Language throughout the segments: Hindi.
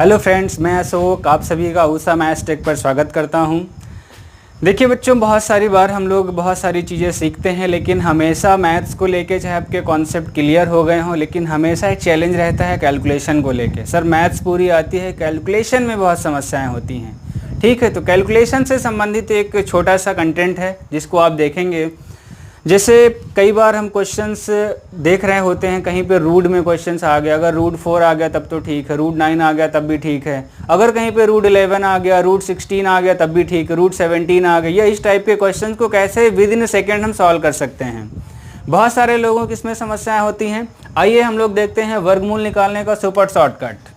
हेलो फ्रेंड्स, मैं अशोक आप सभी का ऊषा मैथ्स टेक पर स्वागत करता हूं। देखिए बच्चों, बहुत सारी बार हम लोग बहुत सारी चीज़ें सीखते हैं, लेकिन हमेशा मैथ्स को लेके चाहे आपके कॉन्सेप्ट क्लियर हो गए हों, लेकिन हमेशा एक चैलेंज रहता है कैलकुलेशन को लेके। सर मैथ्स पूरी आती है, कैलकुलेशन में बहुत समस्याएं होती हैं। ठीक है, तो कैलकुलेशन से संबंधित एक छोटा सा कंटेंट है जिसको आप देखेंगे। जैसे कई बार हम क्वेश्चंस देख रहे होते हैं, कहीं पे रूट में क्वेश्चंस आ गया, अगर रूट 4 आ गया तब तो ठीक है, रूट 9 आ गया तब भी ठीक है, अगर कहीं पे रूट 11 आ गया, रूट 16 आ गया तब भी ठीक है, रूट 17 आ गया, इस टाइप के क्वेश्चंस को कैसे विद इन सेकेंड हम सॉल्व कर सकते हैं। बहुत सारे लोगों की इसमें समस्याएं होती हैं। आइए हम लोग देखते हैं वर्गमूल निकालने का सुपर शॉर्टकट।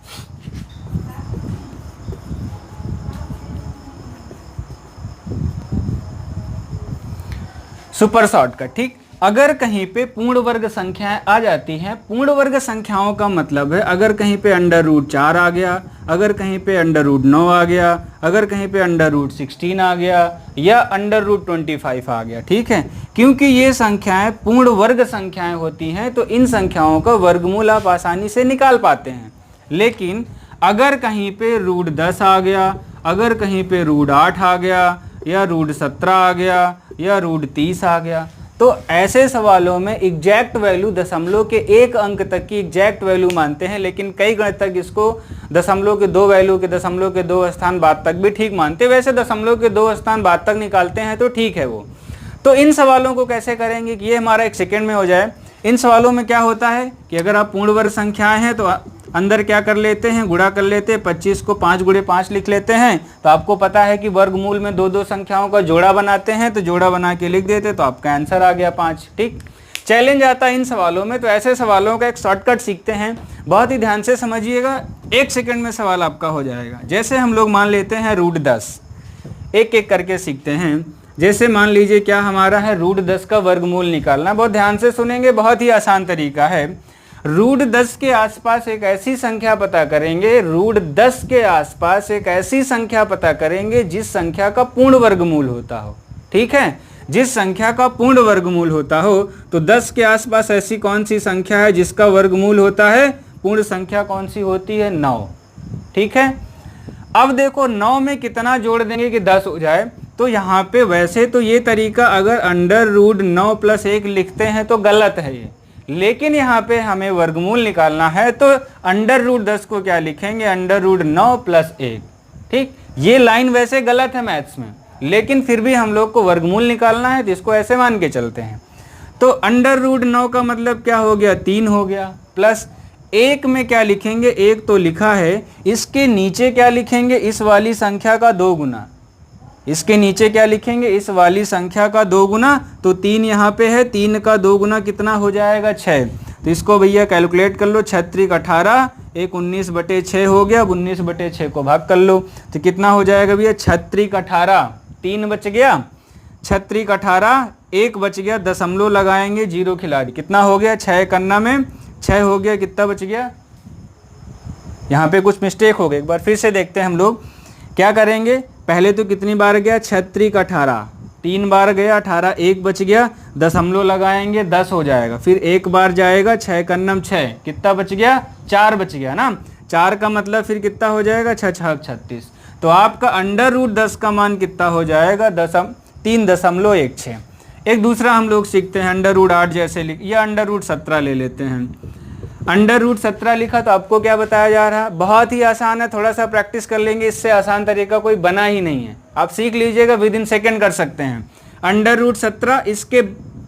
सुपर शॉर्टकट, ठीक। अगर कहीं पे पूर्ण वर्ग संख्याएं आ जाती हैं, पूर्ण वर्ग संख्याओं का मतलब है अगर कहीं पे अंडर रूट 4 आ गया, अगर कहीं पे अंडर रूट 9 आ गया, अगर कहीं पे अंडर रूट 16 आ गया या अंडर रूट 25 आ गया, ठीक है। क्योंकि ये संख्याएं पूर्ण वर्ग संख्याएं होती हैं, तो इन संख्याओं का वर्गमूल आप आसानी से निकाल पाते हैं। लेकिन अगर कहीं पे रूट 10 आ गया, अगर कहीं पे रूट 8 आ गया, या रूट 17 आ गया, या रूट 30 आ गया, तो ऐसे सवालों में एग्जैक्ट वैल्यू दशमलव के 1 अंक तक की एग्जैक्ट वैल्यू मानते हैं, लेकिन कई गणितज्ञ इसको दशमलव के 2 वैल्यू के दशमलव के 2 स्थान बाद तक भी ठीक मानते हैं। वैसे दशमलव के 2 स्थान बाद तक निकालते हैं तो ठीक है वो। तो इन सवालों को कैसे करेंगे कि ये हमारा 1 सेकेंड में हो जाए। इन सवालों में क्या होता है कि अगर आप पूर्ण वर्ग संख्याएं हैं तो अंदर क्या कर लेते हैं, गुणा कर लेते हैं, 25 को 5 गुणे 5 लिख लेते हैं। तो आपको पता है कि वर्गमूल में दो संख्याओं का जोड़ा बनाते हैं, तो जोड़ा बना के लिख देते, तो आपका आंसर आ गया 5। ठीक, चैलेंज आता है इन सवालों में। तो ऐसे सवालों का एक शॉर्टकट सीखते हैं, बहुत ही ध्यान से समझिएगा, 1 सेकेंड में सवाल आपका हो जाएगा। जैसे हम लोग मान लेते हैं रूट 10, एक एक करके सीखते हैं। जैसे मान लीजिए क्या हमारा है, रूट 10 का वर्गमूल निकालना। बहुत ध्यान से सुनेंगे, बहुत ही आसान तरीका है। रूट 10 के आसपास एक ऐसी संख्या पता करेंगे, रूट 10 के आसपास एक ऐसी संख्या पता करेंगे जिस संख्या का पूर्ण वर्गमूल होता हो। ठीक है, जिस संख्या का पूर्ण वर्गमूल होता हो। तो 10 के आसपास ऐसी कौन सी संख्या है जिसका वर्गमूल होता है? पूर्ण संख्या कौन सी होती है? 9। ठीक है, अब देखो 9 में कितना जोड़ देंगे कि 10 हो जाए। तो यहाँ पे वैसे तो ये तरीका अगर अंडर रूट 9 प्लस 1 लिखते हैं तो गलत है ये, लेकिन यहाँ पे हमें वर्गमूल निकालना है तो अंडर रूट 10 को क्या लिखेंगे? Under root 9 plus 1। ठीक, ये लाइन वैसे गलत है मैथ्स में, लेकिन फिर भी हम लोग को वर्गमूल निकालना है तो इसको ऐसे मान के चलते हैं। तो अंडर रूट 9 का मतलब क्या हो गया? 3 हो गया, प्लस 1 में क्या लिखेंगे? 1 तो लिखा है, इसके नीचे क्या लिखेंगे? इस वाली संख्या का 2 गुना। इसके नीचे क्या लिखेंगे? इस वाली संख्या का 2 गुना। तो 3 यहाँ पे है, 3 का 2 गुना कितना हो जाएगा? 6। तो इसको भैया कैलकुलेट कर लो, 6 18, एक 19/6 हो गया, 19/6 को भाग कर लो तो कितना हो जाएगा भैया? 6 18, 3 बच गया, 6 18, 1 बच गया, दशमलव लगाएंगे, 0 खिला दी, कितना हो गया? 6 कन्ना में 6 हो गया, कितना बच गया? यहाँ पे कुछ मिस्टेक हो गई, एक बार फिर से देखते हैं हम लोग क्या करेंगे। पहले तो कितनी बार गया? 6 18, 3 बार गया, 18, 1 बच गया, दशमलव लगाएंगे, 10 हो जाएगा, फिर 1 बार जाएगा, 6 कन्नम 6, कितना बच गया? 4 बच गया ना। 4 का मतलब फिर कितना हो जाएगा? 6 6 36। तो आपका अंडर रूट 10 का मान कितना हो जाएगा? 3.16। एक दूसरा हम लोग सीखते हैं, अंडर रूट 8 जैसे लिख, या अंडर रूट 17 ले लेते हैं। अंडर रूट 17 लिखा तो आपको क्या बताया जा रहा है? बहुत ही आसान है, थोड़ा सा प्रैक्टिस कर लेंगे, इससे आसान तरीका कोई बना ही नहीं है। आप सीख लीजिएगा, विद इन सेकेंड कर सकते हैं। अंडर रूट 17, इसके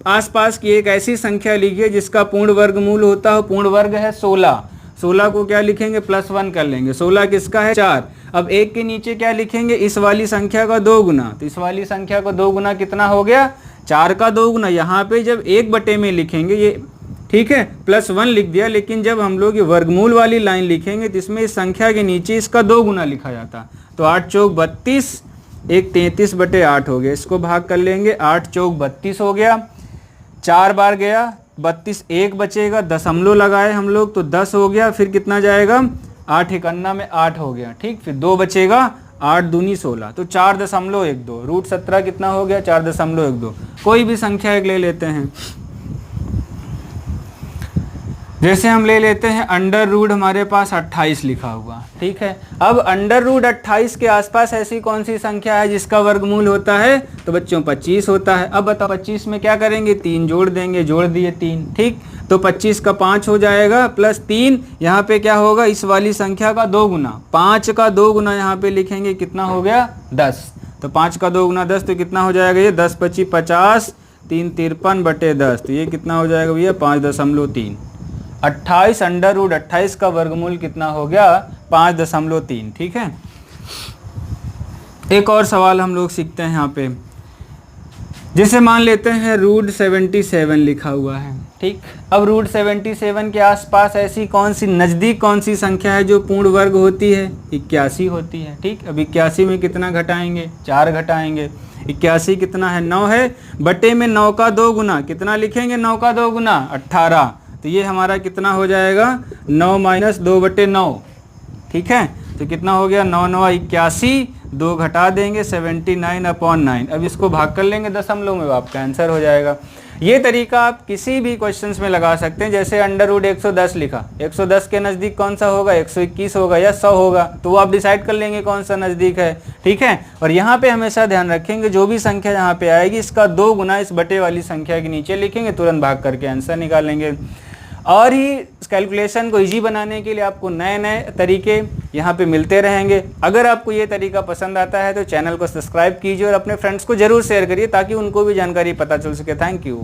आसपास की एक ऐसी संख्या लीजिए जिसका पूर्ण वर्गमूल होता हो। पूर्ण वर्ग है 16, 16 को क्या लिखेंगे? +1 कर लेंगे। 16 किसका है? 4। अब 1 के नीचे क्या लिखेंगे? इस वाली संख्या का 2 गुना। तो इस वाली संख्या का 2 गुना कितना हो गया? 4 का 2 गुना। यहाँ पे जब 1/में लिखेंगे ये, ठीक है, +1 लिख दिया, लेकिन जब हम लोग ये वर्गमूल वाली लाइन लिखेंगे तो इसमें इस संख्या के नीचे इसका 2 गुना लिखा जाता। तो 8 चौक 32, एक 33/8 हो गया, इसको भाग कर लेंगे, 8 चौक 32 हो गया, 4 बार गया, 32, 1 बचेगा, दशमलव लगाए हम लोग तो 10 हो गया, फिर कितना जाएगा? 8 एकन्ना में 8 हो गया, ठीक, फिर 2 बचेगा, 8 दूनी 16, तो 4.12। रूट 17 कितना हो गया? 4.12। कोई भी संख्या एक ले लेते हैं। जैसे हम ले लेते हैं अंडर रूट हमारे पास 28 लिखा हुआ, ठीक है। अब अंडर रूट 28 के आसपास ऐसी कौन सी संख्या है जिसका वर्गमूल होता है, तो बच्चों 25 होता है। अब बताओ 25 में क्या करेंगे, 3 जोड़ देंगे, जोड़ दिए 3, ठीक। तो 25 का 5 हो जाएगा प्लस 3, यहाँ पे क्या होगा, इस वाली संख्या का 2 गुना, 5 का 2 गुना यहाँ पे लिखेंगे, कितना हो गया 10। तो 5 का 2 गुना 10, तो कितना हो जाएगा ये 10 25 50, 3 53/10, तो ये कितना हो जाएगा भैया 5.3। 28 अंडर रूट 28 का वर्गमूल कितना हो गया 5.3, ठीक है। एक और सवाल हम लोग सीखते हैं यहाँ पे। जैसे मान लेते हैं रूट 77 लिखा हुआ है, ठीक। अब रूट 77 के आसपास ऐसी कौन सी नज़दीक कौन सी संख्या है जो पूर्ण वर्ग होती है, 81 होती है, ठीक। अब 81 में कितना घटाएंगे, 4 घटाएंगे। 81 कितना है, 9 है, बटे में 9 का 2 गुना, कितना लिखेंगे 9 का 2 गुना 18। तो ये हमारा कितना हो जाएगा 9 - 2/9, ठीक है। तो कितना हो गया 9 9 81, 2 घटा देंगे 79/9। अब इसको भाग कर लेंगे दशमलव में, आपका आंसर हो जाएगा। ये तरीका आप किसी भी क्वेश्चंस में लगा सकते हैं। जैसे अंडर रूट 110 लिखा, 110 के नज़दीक कौन सा होगा, 121 होगा या 100 होगा, तो वो आप डिसाइड कर लेंगे कौन सा नज़दीक है, ठीक है। और यहाँ पे हमेशा ध्यान रखेंगे जो भी संख्या यहाँ पे आएगी इसका 2 गुना इस बटे वाली संख्या के नीचे लिखेंगे, तुरंत भाग करके आंसर निकालेंगे। और ही कैलकुलेशन को इजी बनाने के लिए आपको नए नए तरीके यहाँ पे मिलते रहेंगे। अगर आपको ये तरीका पसंद आता है तो चैनल को सब्सक्राइब कीजिए और अपने फ्रेंड्स को ज़रूर शेयर करिए ताकि उनको भी जानकारी पता चल सके। Thank you.